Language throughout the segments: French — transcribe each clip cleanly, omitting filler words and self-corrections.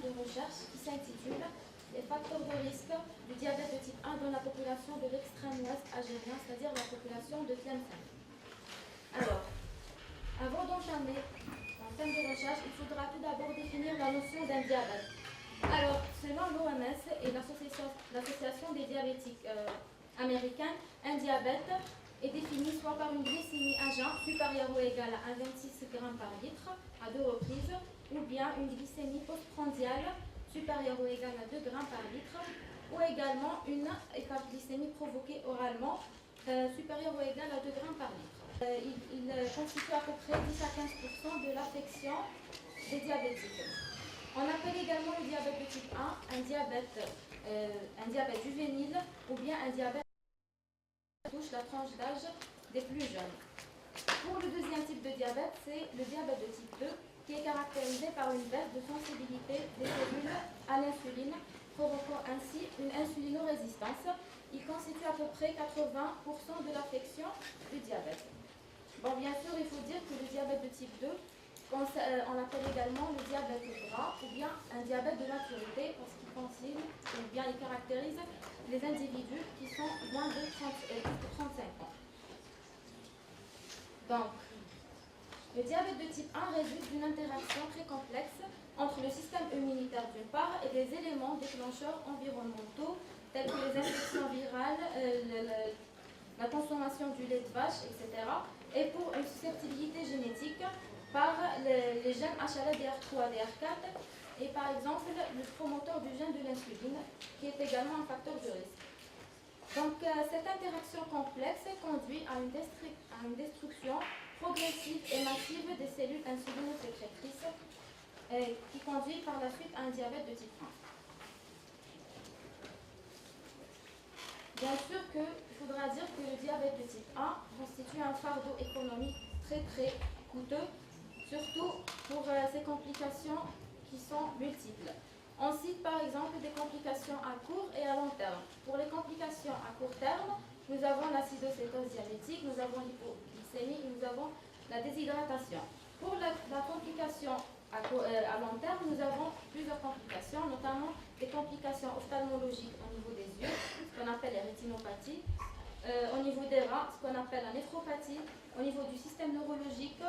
De recherche qui s'intitule Les facteurs de risque du diabète de type 1 dans la population de l'extrême ouest algérien, c'est-à-dire la population de Tlemcen. Alors, avant d'entamer un thème de recherche, il faudra tout d'abord définir la notion d'un diabète. Alors, selon l'OMS et l'association des diabétiques américains, un diabète est défini soit par une glycémie à jeun supérieure ou égale à 1,26 g par litre à 2 reprises, ou bien une glycémie postprandiale supérieure ou égale à 2 g par litre, ou également une hyperglycémie provoquée oralement supérieure ou égale à 2 g par litre. Il constitue à peu près 10 à 15% de l'affection des diabétiques. On appelle également le diabète de type 1 un diabète juvénile ou bien un diabète qui touche la tranche d'âge des plus jeunes. Pour le deuxième type de diabète, c'est le diabète de type 2 qui est caractérisé par une baisse de sensibilité des cellules à l'insuline, provoquant ainsi une insulinorésistance. Il constitue à peu près 80% de l'affection du diabète. Bon, bien sûr, il faut dire que le diabète de type 2, on l'appelle également le diabète gras ou bien un diabète de maturité parce qu'il concilie ou bien il caractérise les individus qui sont moins de 35 ans. Donc, le diabète de type 1 résulte d'une interaction très complexe entre le système immunitaire d'une part et des éléments déclencheurs environnementaux tels que les infections virales, la consommation du lait de vache, etc. et pour une susceptibilité génétique par les gènes HLA-DR3, DR4 et par exemple le promoteur du gène de l'insuline qui est également un facteur de risque. Donc cette interaction complexe conduit à une destruction progressive et massive des cellules insulinosécrétrices qui conduit par la suite à un diabète de type 1. Bien sûr qu'il faudra dire que le diabète de type 1 constitue un fardeau économique très très coûteux, surtout pour ses complications qui sont multiples. On cite par exemple des complications à court et à long terme. Pour les complications à court terme, nous avons l'acidocétose diabétique, nous avons l'hypoglycémie, nous avons la déshydratation. Pour la complication à long terme, nous avons plusieurs complications, notamment des complications ophtalmologiques au niveau des yeux, ce qu'on appelle les rétinopathies, au niveau des reins, ce qu'on appelle la néphropathie, au niveau du système neurologique,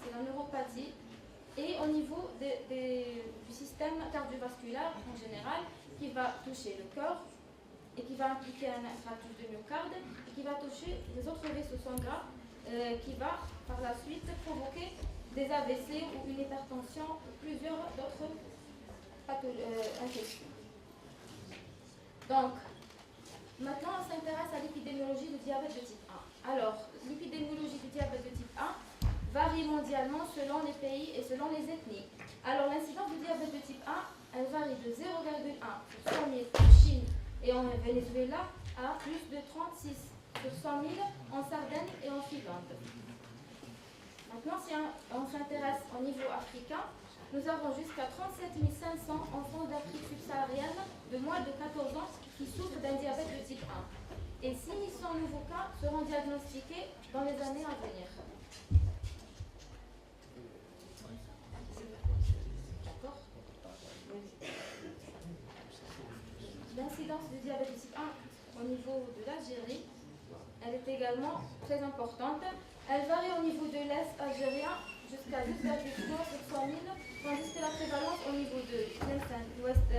c'est la neuropathie, et au niveau du système cardiovasculaire en général, qui va toucher le cœur et qui va impliquer un infarctus de myocarde et qui va toucher les autres vaisseaux sanguins qui va par la suite provoquer des AVC ou une hypertension ou plusieurs d'autres infections. Donc, maintenant on s'intéresse à l'épidémiologie du diabète de type 1. Alors, l'épidémiologie du diabète de type 1 varie mondialement selon les pays et selon les ethnies. Alors, l'incidence du diabète de type 1, elle varie de 0,1 sur 100 000 en Chine et en Venezuela à plus de 36 sur 100 000 en Sardaigne et en Finlande. Maintenant, si on s'intéresse au niveau africain, nous avons jusqu'à 37 500 enfants d'Afrique subsaharienne de moins de 14 ans qui souffrent d'un diabète de type 1. Et 600 nouveaux cas seront diagnostiqués dans les années à venir. D'accord. L'incidence du diabète de type 1 au niveau de l'Algérie, elle est également très importante. Elle varie au niveau de l'Est algérien jusqu'à 10,3 sur 100 000, tandis que la prévalence au niveau de l'Ouest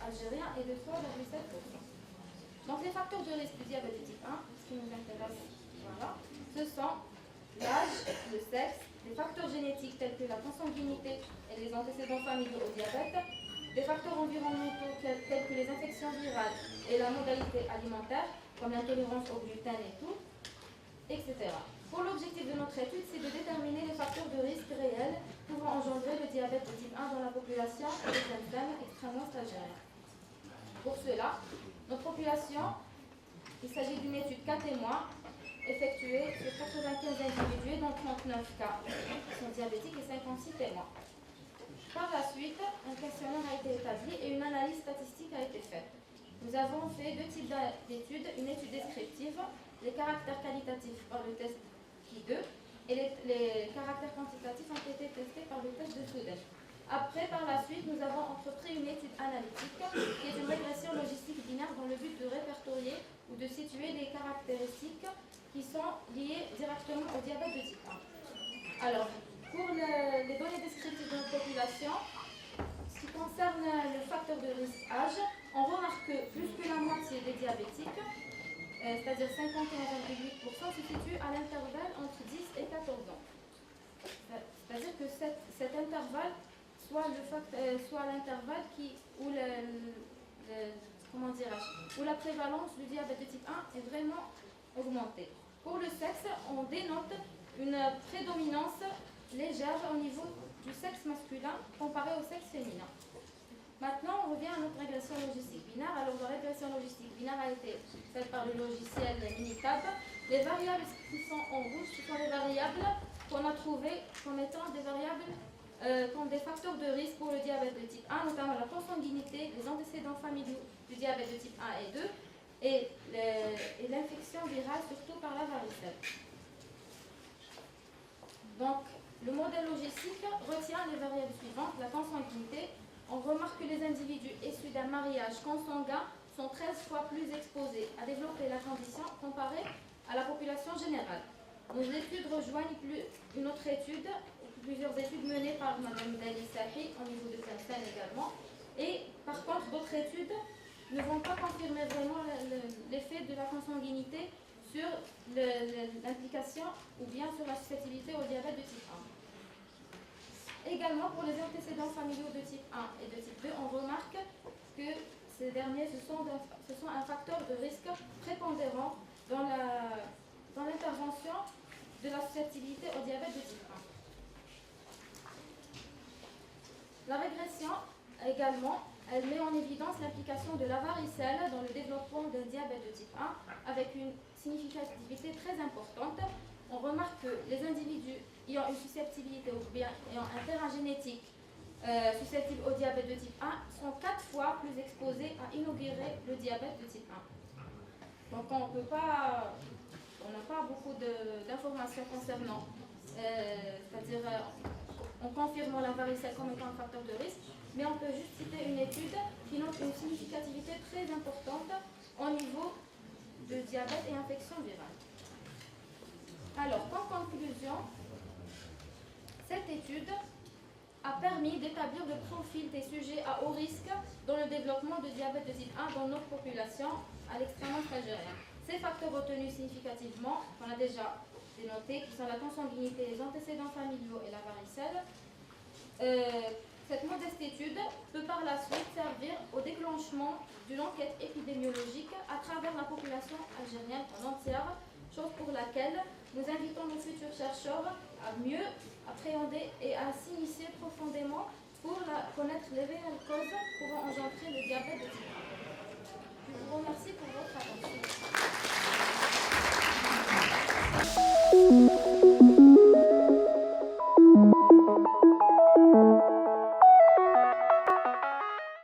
algérien est de 3,7%. Donc les facteurs de risque du diabète de type 1, ce qui nous intéresse, voilà, ce sont l'âge, le sexe, des facteurs génétiques tels que la consanguinité et les antécédents familiaux au diabète, des facteurs environnementaux tels que les infections virales et la modalité alimentaire, comme l'intolérance au gluten et tout, etc. Pour l'objectif de notre étude, c'est de déterminer les facteurs de risque réels pouvant engendrer le diabète de type 1 dans la population et les symptômes extrêmement stagiaires. Pour cela, notre population, il s'agit d'une étude 4 mois effectuée sur 95 individus, dont 39 cas sont diabétiques et 56 témoins. Par la suite, un questionnaire a été établi et une analyse statistique a été faite. Nous avons fait deux types d'études, une étude descriptive, les caractères qualitatifs par le test Ki2 et les caractères quantitatifs ont été testés par le test de Soudel. Après, par la suite, nous avons entrepris une étude analytique qui est une régression logistique binaire dans le but de répertorier ou de situer les caractéristiques qui sont liées directement au diabète de type 1. Alors, pour les données descriptives de notre population, ce qui concerne le facteur de risque âge, on remarque que plus que la moitié des diabétiques, c'est-à-dire 51,8%, se situent à l'intervalle entre 10 et 14 ans. C'est-à-dire que cet intervalle soit l'intervalle où la prévalence du diabète de type 1 est vraiment augmentée. Pour le sexe, on dénote une prédominance légère au niveau du sexe masculin comparé au sexe féminin. Maintenant, on revient à notre régression logistique binaire. Alors, la régression logistique binaire a été faite par le logiciel Minitab. Les variables qui sont en rouge, ce sont les variables qu'on a trouvées comme étant des variables comme des facteurs de risque pour le diabète de type 1, notamment la consanguinité, les antécédents familiaux du diabète de type 1 et 2 et l'infection virale, surtout par la varicelle. Donc, le modèle logistique retient les variables suivantes. La consanguinité, on remarque que les individus issus d'un mariage consanguin sont 13 fois plus exposés à développer la condition comparée à la population générale. Nos études rejoignent une autre étude, plusieurs études menées par Mme Dali Sahi au niveau de Tlemcen également. Et par contre, d'autres études ne vont pas confirmer vraiment l'effet de la consanguinité sur l'implication ou bien sur la susceptibilité au diabète de type 1. Également, pour les antécédents familiaux de type 1 et de type 2, on remarque que ces derniers, ce sont un facteur de risque prépondérant dans l'intervention de la susceptibilité au diabète de type 1. La régression, également, elle met en évidence l'implication de la varicelle dans le développement d'un diabète de type 1 avec une significativité très importante. On remarque que les individus ayant une susceptibilité ou bien ayant un terrain génétique susceptible au diabète de type 1 sont 4 fois plus exposés à inaugurer le diabète de type 1. Donc on n'a pas beaucoup d'informations concernant, c'est-à-dire en confirmant la varicelle comme étant un facteur de risque, mais on peut juste citer une étude qui note une significativité très importante au niveau de diabète et infection virale. Alors, en conclusion, cette étude a permis d'établir le profil des sujets à haut risque dans le développement de diabète de type 1 dans notre population à l'extrême algérien. Ces facteurs retenus significativement, on a déjà dénoté, qui sont la consanguinité, les antécédents familiaux et la varicelle. Cette modeste étude peut par la suite servir au déclenchement d'une enquête épidémiologique à travers la population algérienne en entière, chose pour laquelle nous invitons nos futurs chercheurs à mieux appréhender et à s'initier profondément pour connaître les réelles causes pouvant engendrer le diabète de type 1. Je vous remercie pour votre attention.